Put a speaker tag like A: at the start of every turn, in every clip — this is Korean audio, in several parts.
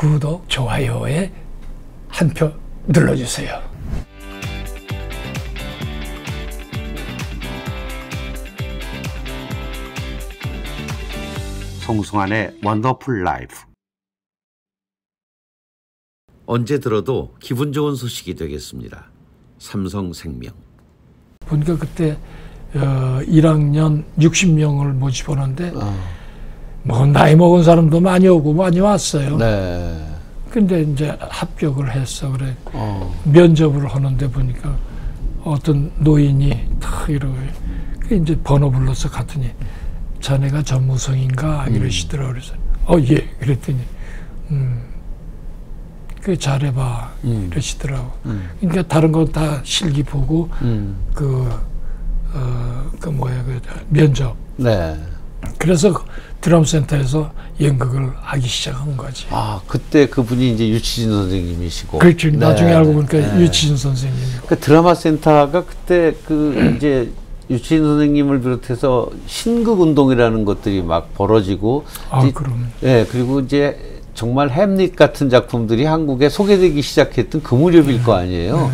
A: 구독, 좋아요에 한 표 눌러주세요.
B: 송승환의 원더풀 라이프. 언제 들어도 기분 좋은 소식이 되겠습니다. 삼성생명.
A: 보니까 그때 1학년 60명을 모집하는데 뭐 나이 먹은 사람도 많이 오고 많이 왔어요.
B: 네.
A: 근데 이제 합격을 했어. 그래. 면접을 하는데 보니까 어떤 노인이 탁 이러고 이제 번호 불러서 갔더니 자네가 전무성인가 이러시더라고요. 그래서 예. 그랬더니 그 잘해봐 이러시더라고. 그러니까 다른 건 다 실기 보고 그 면접.
B: 네.
A: 그래서 드럼센터에서 연극을 하기 시작한 거지.
B: 아, 그때 그분이 이제 유치진 선생님이시고.
A: 그렇죠.
B: 네.
A: 나중에 알고 보니까 유치진 선생님이고.
B: 그 드라마 센터가 그때 그 이제 유치진 선생님을 비롯해서 신극 운동이라는 것들이 막 벌어지고.
A: 그럼.
B: 예, 그리고 이제 정말 햄릿 같은 작품들이 한국에 소개되기 시작했던 그 무렵일 거 아니에요.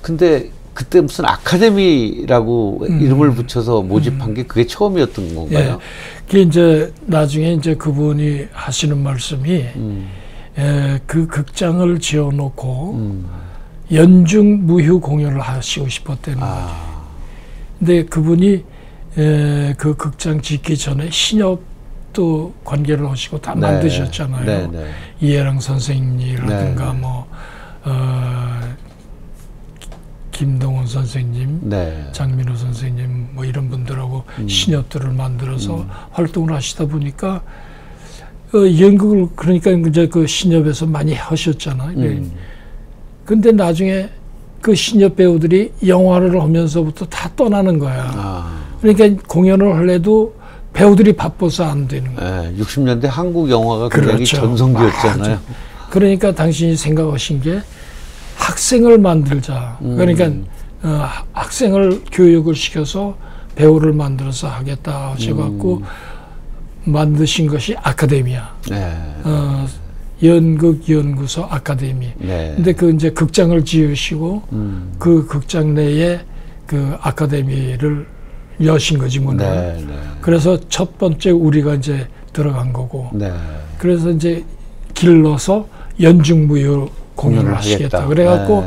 B: 근데 그때 무슨 아카데미라고 이름을 붙여서 모집한 게 그게 처음이었던 건가요?
A: 그게 이제 나중에 이제 그분이 하시는 말씀이 그 극장을 지어놓고 연중 무휴 공연을 하시고 싶었다는 거죠. 근데 그분이 그 극장 짓기 전에 신협도 관계를 하시고 다 만드셨잖아요.
B: 네.
A: 이해랑 선생님이라든가 뭐 김동원 선생님, 장민호 선생님 뭐 이런 분들하고 신협들을 만들어서 활동을 하시다 보니까 연극을 그러니까 이제 그 신협에서 많이 하셨잖아요. 근데 나중에 그 신협 배우들이 영화를 하면서부터 다 떠나는 거야. 그러니까 공연을 하려도 배우들이 바빠서 안 되는 거야.
B: 60년대 한국 영화가 굉장히 전성기였잖아요.
A: 그러니까 당신이 생각하신 게 학생을 만들자. 그러니까 학생을 교육을 시켜서 배우를 만들어서 하겠다 하셔갖고 만드신 것이 아카데미야. 연극연구소 아카데미. 근데 그 이제 극장을 지으시고 그 극장 내에 그 아카데미를 여신 거지 문을. 그래서 첫 번째 우리가 이제 들어간 거고. 그래서 이제 길러서 연중무휴 공연을 하시겠다. 그래갖고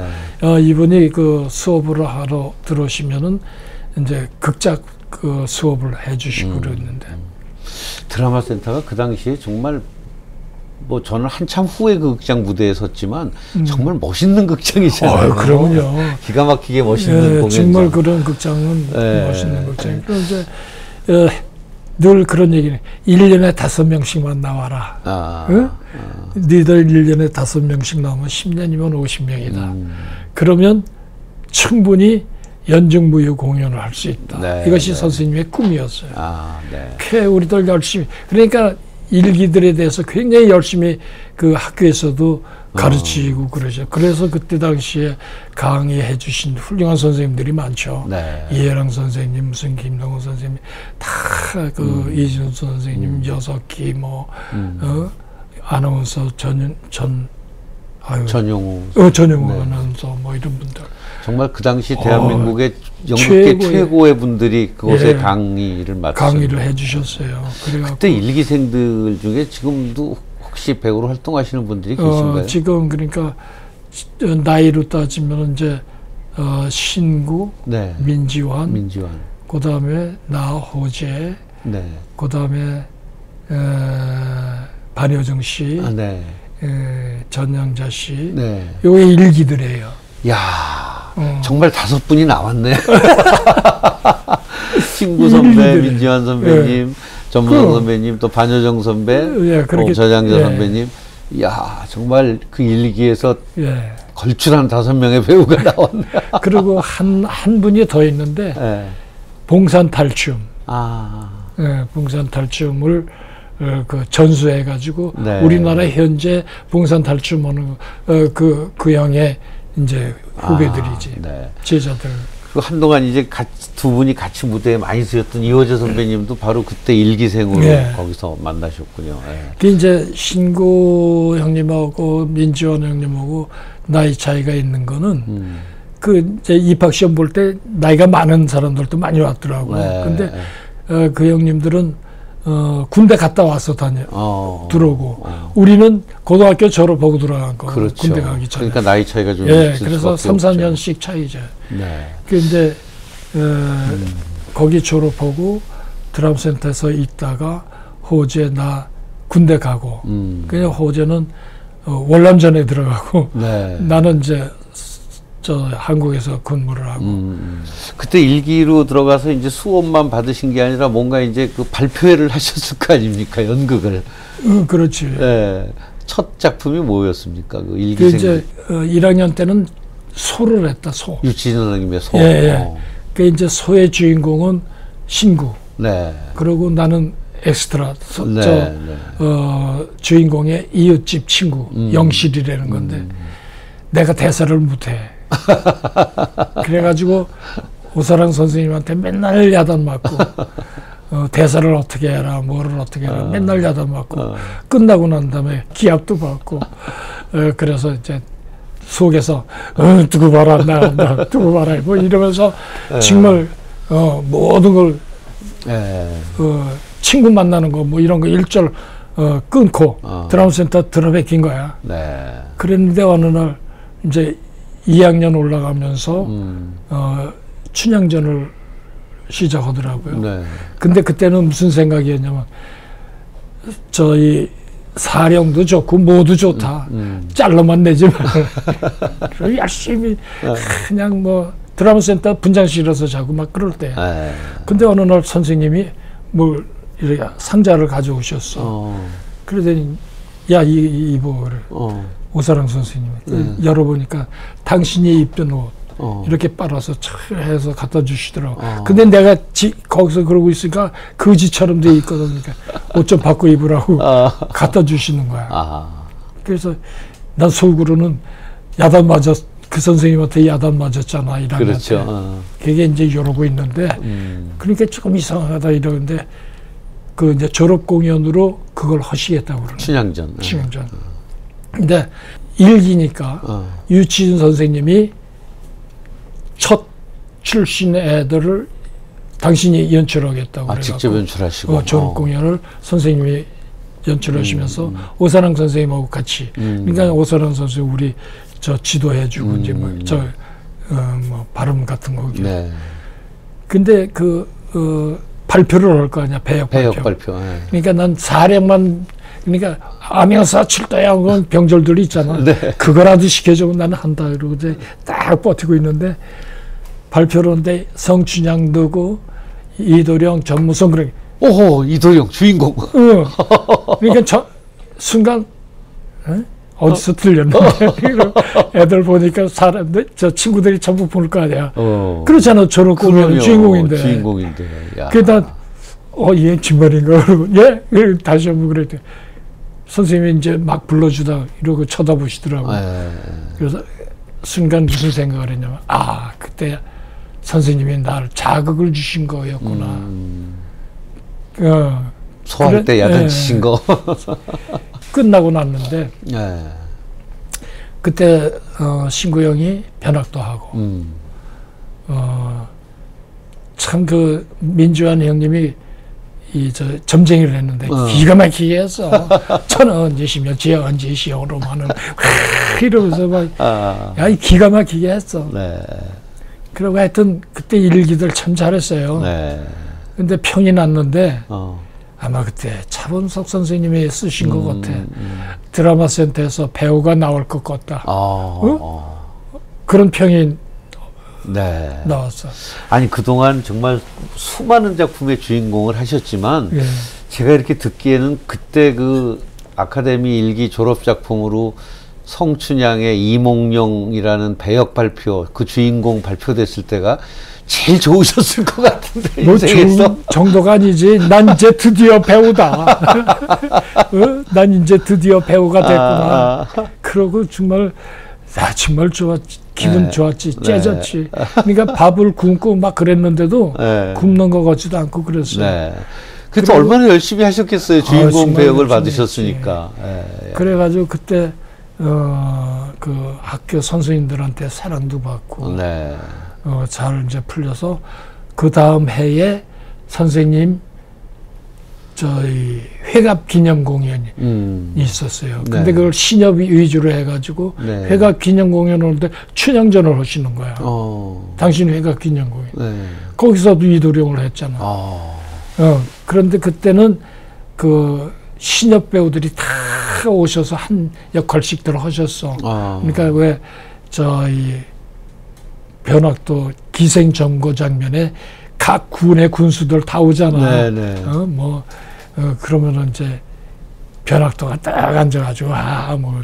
A: 이분이 그 수업을 하러 들어오시면은 이제 극작 그 수업을 해주시고 그랬는데.
B: 드라마 센터가 그 당시에 정말 뭐 저는 한참 후에 그 극장 무대에 섰지만 정말 멋있는 극장이잖아요.
A: 그럼요.
B: 기가 막히게 멋있는 공연장.
A: 정말 그런 극장은 멋있는 극장. 그래서 이제 늘 그런 얘기는 1년에 5명씩만 나와라. 니들 1년에 5명씩 나오면 10년이면 50명이다. 그러면 충분히 연중무휴 공연을 할 수 있다. 이것이 선생님의 꿈이었어요. 우리들 열심히. 그러니까 일기들에 대해서 굉장히 열심히 그 학교에서도 가르치고 그러죠. 그래서 그때 당시에 강의해 주신 훌륭한 선생님들이 많죠. 이해랑 선생님, 무슨 김동호 선생님, 다 그 이진우 선생님, 여석기 뭐 아나운서
B: 전용우
A: 아나운서 뭐 이런 분들.
B: 정말 그 당시 대한민국의 연극계 최고의 분들이 그곳에 강의를
A: 해주셨어요.
B: 그때 일기생들 중에 지금도 혹시 배우로 활동하시는 분들이 계신가요?
A: 지금 그러니까 나이로 따지면 이제 신구, 민지환, 그다음에 나호재, 그다음에 반효정 씨, 전영자 씨, 요게 일기들이에요.
B: 야, 정말 5분이 나왔네. 신구 선배, 민지환 선배님, 전무성 선배님, 또 반효정 선배, 전영자 선배님. 이야, 정말 그 일기에서 걸출한 5명의 배우가 나왔네.
A: 그리고 한 분이 더 있는데 봉산탈춤. 봉산탈춤을 그 전수해가지고 우리나라 현재 봉산탈춤하는 그 형의 이제 후배들이지 제자들.
B: 그 한동안 이제 두 분이 같이 무대에 많이 쓰였던 이호재 선배님도 바로 그때 일기생으로
A: 예.
B: 거기서 만나셨군요. 예.
A: 그 이제 신구 형님하고 민지원 형님하고 나이 차이가 있는 거는 그 이제 입학 시험 볼 때 나이가 많은 사람들도 많이 왔더라고요.
B: 네.
A: 근데 그 형님들은 군대 갔다 와서 들어오고 우리는 고등학교 졸업하고 들어간 거.
B: 그렇죠.
A: 군대 가기 전에.
B: 그러니까 나이 차이가 좀
A: 예,
B: 있을
A: 그래서
B: 수밖에
A: 3, 4년씩 차이죠.
B: 네.
A: 그 이제 거기 졸업하고 드럼센터에서 있다가 호재 나 군대 가고 그냥 호재는 월남전에 들어가고
B: 네.
A: 나는 이제 저 한국에서 근무를 하고
B: 그때 일기로 들어가서 이제 수업만 받으신 게 아니라 뭔가 이제 그 발표회를 하셨을 거 아닙니까? 연극을.
A: 그렇지.
B: 네. 첫 작품이 뭐였습니까? 그
A: 그
B: 일기생.
A: 이제 1학년 때는 소를 했다. 소.
B: 유치진 선생님의 소.
A: 예, 예. 그 이제 소의 주인공은 신구.
B: 네.
A: 그리고 나는 엑스트라.
B: 네.
A: 주인공의 이웃집 친구 영실이라는 건데 내가 대사를 못해. 그래가지고 오사랑 선생님한테 맨날 야단 맞고 대사를 어떻게 해라 뭐를 어떻게 해라 맨날 야단 맞고 끝나고 난 다음에 기합도 받고 그래서 이제 속에서 두고 봐라 나 두고 봐라 뭐 이러면서 정말 모든 걸 친구 만나는 거 뭐 이런 거 일절 끊고 드라마센터 들어박힌 거야.
B: 네.
A: 그랬는데 어느 날 이제 2학년 올라가면서 춘향전을 시작하더라고요.
B: 네.
A: 근데 그때는 무슨 생각이었냐면 저희 사령도 좋고 모두 좋다. 잘라만 내지 말고 열심히 그냥 뭐 드라마센터 분장실에서 자고 막 그럴 때. 근데 어느 날 선생님이 뭘 이렇게 상자를 가져오셨어. 그러더니 야 이거 그래. 오사랑 선생님 열어보니까 당신이 입던 옷 이렇게 빨아서 촥 해서 갖다 주시더라고. 근데 내가 거기서 그러고 있으니까 거지처럼 돼 있거든. 그러니까 옷 좀 바꿔 입으라고 갖다 주시는 거야. 그래서 난 속으로는 야단 맞았. 그 선생님한테 야단 맞았잖아. 이러면.
B: 그렇죠.
A: 그게 이제 이러고 있는데 그러니까 조금 이상하다 이러는데 그 이제 졸업 공연으로 그걸 하시겠다고 그러는
B: 춘향전.
A: 춘향전. 근데 일기니까 유치진 선생님이 첫 출신 애들을 당신이 연출하겠다고 그래가지고
B: 직접 연출하시고
A: 졸업 공연을 선생님이 연출하시면서 오사랑 선생님하고 같이 그러니까 오사랑 선생님 우리 저 지도해주고 이제 뭐 뭐 발음 같은 거.
B: 네.
A: 근데 발표를 할 거 아니야 배역 발표.
B: 네.
A: 그러니까 난 사령만 그러니까 암행사 칠도양 병졸들이 있잖아.
B: 네.
A: 그거라도 시켜주고 나는 한다 이러고 이제 딱 버티고 있는데 발표를 하는데 성춘향 누구 이도령 전무성 그래.
B: 오호 이도령 주인공.
A: 그러니까 순간 어디서 들렸는데 애들 보니까 사람들 저 친구들이 전부 볼 거 아니야. 그렇잖아. 졸업 공연 주인공인데. 그러다 얘 정말인가 그러고 예 다시 한번 그랬더니 선생님이 이제 막 불러주다 이러고 쳐다보시더라고. 그래서 순간 무슨 생각을 했냐면 그때 선생님이 나를 자극을 주신 거였구나.
B: 소할 때 야단치신 거.
A: 끝나고 났는데 그때 신구 형이 변학도 하고 참 그 민주환 형님이 점쟁이를 했는데 기가 막히게 했어. 저는 언제시며 지 언제시오로만은 이러면서 막 야 기가 막히게 했어. 그리고 하여튼 그때 일기들 참 잘했어요. 근데 평이 났는데 아마 그때 차범석 선생님이 쓰신 것 같아. 드라마 센터에서 배우가 나올 것 같다. 그런 평이 나왔어.
B: 아니 그동안 정말 수많은 작품의 주인공을 하셨지만 제가 이렇게 듣기에는 그때 그 아카데미 일기 졸업 작품으로 성춘향의 이몽룡이라는 배역 발표 그 주인공 발표됐을 때가 제일 좋으셨을 것 같은데
A: 뭐
B: 인생에서.
A: 정도가 아니지. 난 이제 드디어 배우다. 난 이제 드디어 배우가 됐구나. 그러고 정말 정말 기분 좋았지, 째졌지. 그러니까 밥을 굶고 막 그랬는데도 굶는 것 같지도 않고 그랬어요.
B: 그래서 얼마나 열심히 하셨겠어요. 주인공 배역을 받으셨으니까.
A: 그래가지고 그때 그 학교 선생님들한테 사랑도 받고 잘 이제 풀려서 그 다음 해에 선생님 저희 회갑 기념 공연이 있었어요. 근데 그걸 신협 위주로 해가지고 회갑 기념 공연을 하는데 춘향전을 하시는 거야. 당신 회갑 기념 공연. 거기서도 이도령을 했잖아. 그런데 그때는 그 신협 배우들이 다 오셔서 한 역할씩들 하셨어. 그러니까 왜 저희 변학도 기생점거 장면에 각 군의 군수들 다 오잖아. 그러면은 이제 변학도가 딱 앉아가지고 뭐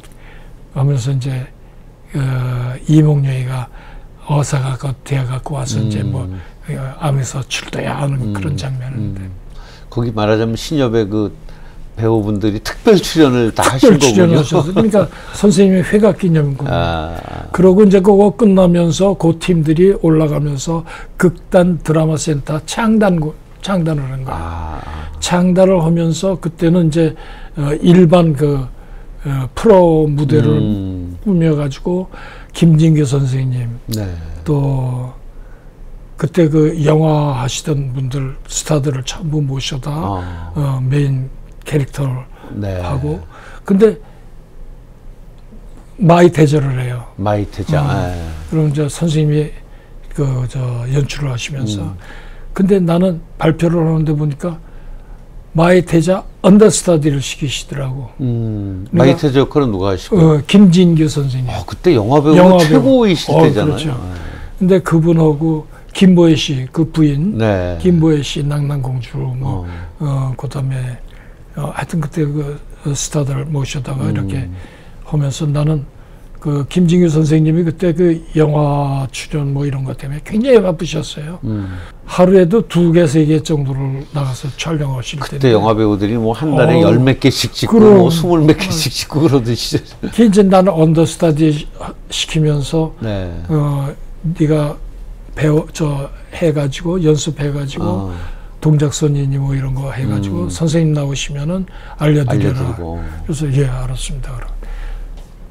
A: 하면서 이제 이몽룡이가 어사가 대학 갖고 와서 이제 뭐 암에서 출도야 하는 그런 장면인데.
B: 거기 말하자면 신협의 그 배우분들이 특별 출연을 다 하신 거군요.
A: 그러니까 선생님의 회갑 기념군. 그러고 이제 그거 끝나면서 그 팀들이 올라가면서 극단 드라마 센터 창단을 한 거야. 창단을 하면서 그때는 이제 일반 그 프로 무대를 꾸며가지고 김진규 선생님 또 그때 그 영화 하시던 분들 스타들을 전부 모셔다 메인 캐릭터를 하고 근데 마이태저를 해요.
B: 마이태저.
A: 그럼 이제 선생님이 그 연출을 하시면서 근데 나는 발표를 하는데 보니까 마이태저 언더스터디를 시키시더라고.
B: 마이태저 역할은 누가 하시고?
A: 김진규 선생님.
B: 그때 영화배우 최고이실 때잖아요.
A: 그렇죠. 근데 그분하고 김보혜 씨, 그 부인, 김보혜 씨, 낭낭공주, 뭐, 그 다음에, 하여튼 그때 그 스타들 모셔다가 이렇게 하면서 나는 그 김진규 선생님이 그때 그 영화 출연 뭐 이런 것 때문에 굉장히 바쁘셨어요. 하루에도 2개, 3개 정도를 나가서 촬영하실 때.
B: 그때 영화 배우들이 뭐 한 달에 10몇 개씩 찍고 뭐 20몇 개씩 찍고 그러던 시절.
A: 이제 나는 언더스타디 시키면서, 네가 해가지고, 연습해가지고, 동작선이니 뭐 이런 거 해가지고, 선생님 나오시면은 알려드려라. 그래서, 예, 알았습니다.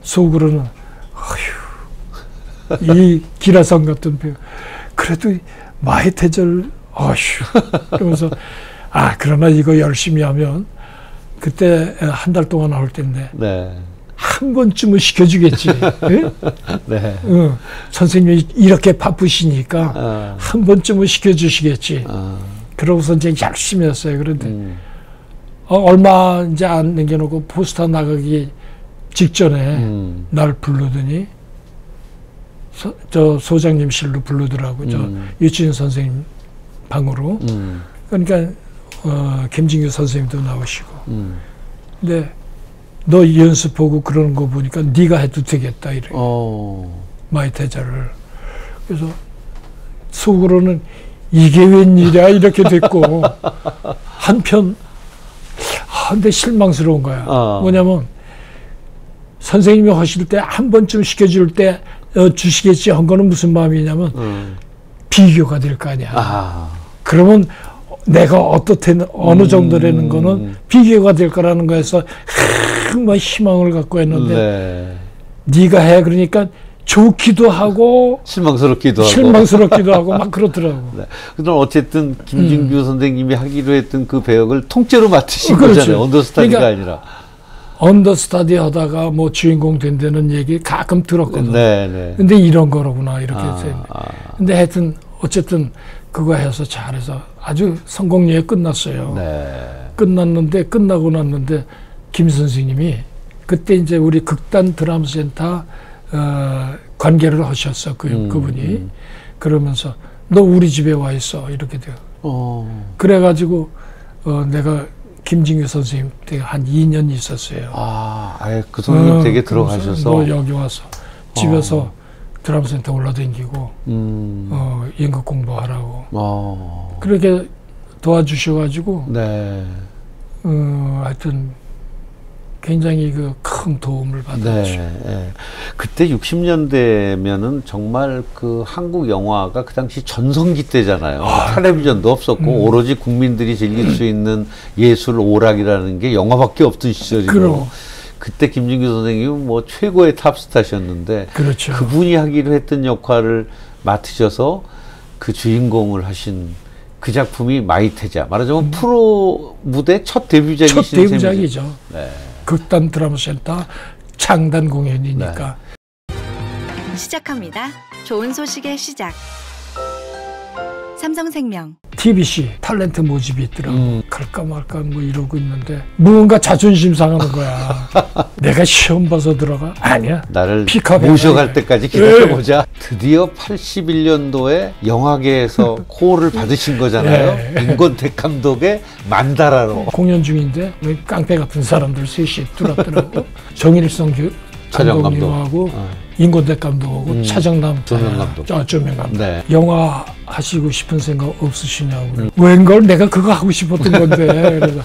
A: 속으로는, 이 기라성 같은 배우, 그래도 마이태절, 그러면서, 그러나 이거 열심히 하면, 그때 한 달 동안 할 텐데, 한 번쯤은 시켜주겠지. 선생님이 이렇게 바쁘시니까 한 번쯤은 시켜주시겠지. 그러고서 이제 열심히 했어요. 그런데 얼마 이제 안 남겨놓고 포스터 나가기 직전에 날 부르더니 저 소장님실로 부르더라고. 저 유치인 선생님 방으로. 그러니까 김진규 선생님도 나오시고. 근데 너 연습하고 그러는 거 보니까 네가 해도 되겠다 이래. 마이태자를. 그래서 속으로는 이게 웬일이야 이렇게 됐고 한편 근데 실망스러운 거야. 뭐냐면 선생님이 하실 때 한 번쯤 시켜줄 때 주시겠지 한 거는 무슨 마음이냐면 비교가 될 거 아니야. 그러면 내가 어떻든 어느 정도라는 거는 비교가 될 거라는 거에서 정말 희망을 갖고 했는데 네가 해 그러니까 좋기도 하고
B: 실망스럽기도
A: 하고 막 그렇더라고.
B: 그럼 어쨌든 김진규 선생님이 하기로 했던 그 배역을 통째로 맡으신 거잖아요. 언더스타디가 그러니까 아니라.
A: 언더스타디 하다가 뭐 주인공 된다는 얘기 가끔 들었거든. 근데 이런 거로구나 이렇게 해서. 근데 하여튼 어쨌든 그거 해서 잘해서 아주 성공리에 끝났어요. 끝났는데 끝나고 났는데 김 선생님이 그때 이제 우리 극단 드라마 센터 관계를 하셨어 그분이. 그러면서 너 우리 집에 와 있어 이렇게 돼요. 그래가지고 내가 김진규 선생님 때 한 2년 있었어요.
B: 아예 그 선생님 댁에 들어가셔서
A: 너 여기 와서 집에서 드라마 센터 올라다니고 연극 공부하라고 그렇게 도와주셔가지고 하여튼 굉장히 그 큰 도움을 받았죠.
B: 네. 그때 60년대면은 정말 그 한국 영화가 그 당시 전성기 때잖아요. 텔레비전도 없었고 오로지 국민들이 즐길 수 있는 예술 오락이라는 게 영화밖에 없던 시절이고.
A: 그럼.
B: 그때 김진규 선생님은 뭐 최고의 탑스타셨는데
A: 그렇죠.
B: 그분이 하기로 했던 역할을 맡으셔서 그 주인공을 하신 그 작품이 마이태자. 말하자면 프로 무대 첫 데뷔작이신
A: 첫 데뷔작이죠.
B: 네.
A: 극단 드라마 센터 창단 공연이니까.
C: 네. 시작합니다. 좋은 소식의 시작. 삼성생명.
A: TBC 탤런트 모집이 있더라고. 갈까 말까 뭐 이러고 있는데 무언가 자존심 상하는 거야. 내가 시험 봐서 들어가? 아니야.
B: 나를
A: 픽업해
B: 모셔갈 때까지 기다려보자. 드디어 81년도에 영화계에서 코어를 받으신 거잖아요. 임권택 감독의 만다라로.
A: 공연 중인데 왜 깡패 같은 사람들 셋이 들었더라고. 정일성 감독님하고 임권택 감독하고 차정남
B: 조명
A: 감독.
B: 네.
A: 영화 하시고 싶은 생각 없으시냐고. 웬걸 내가 그거 하고 싶었던 건데. 그래서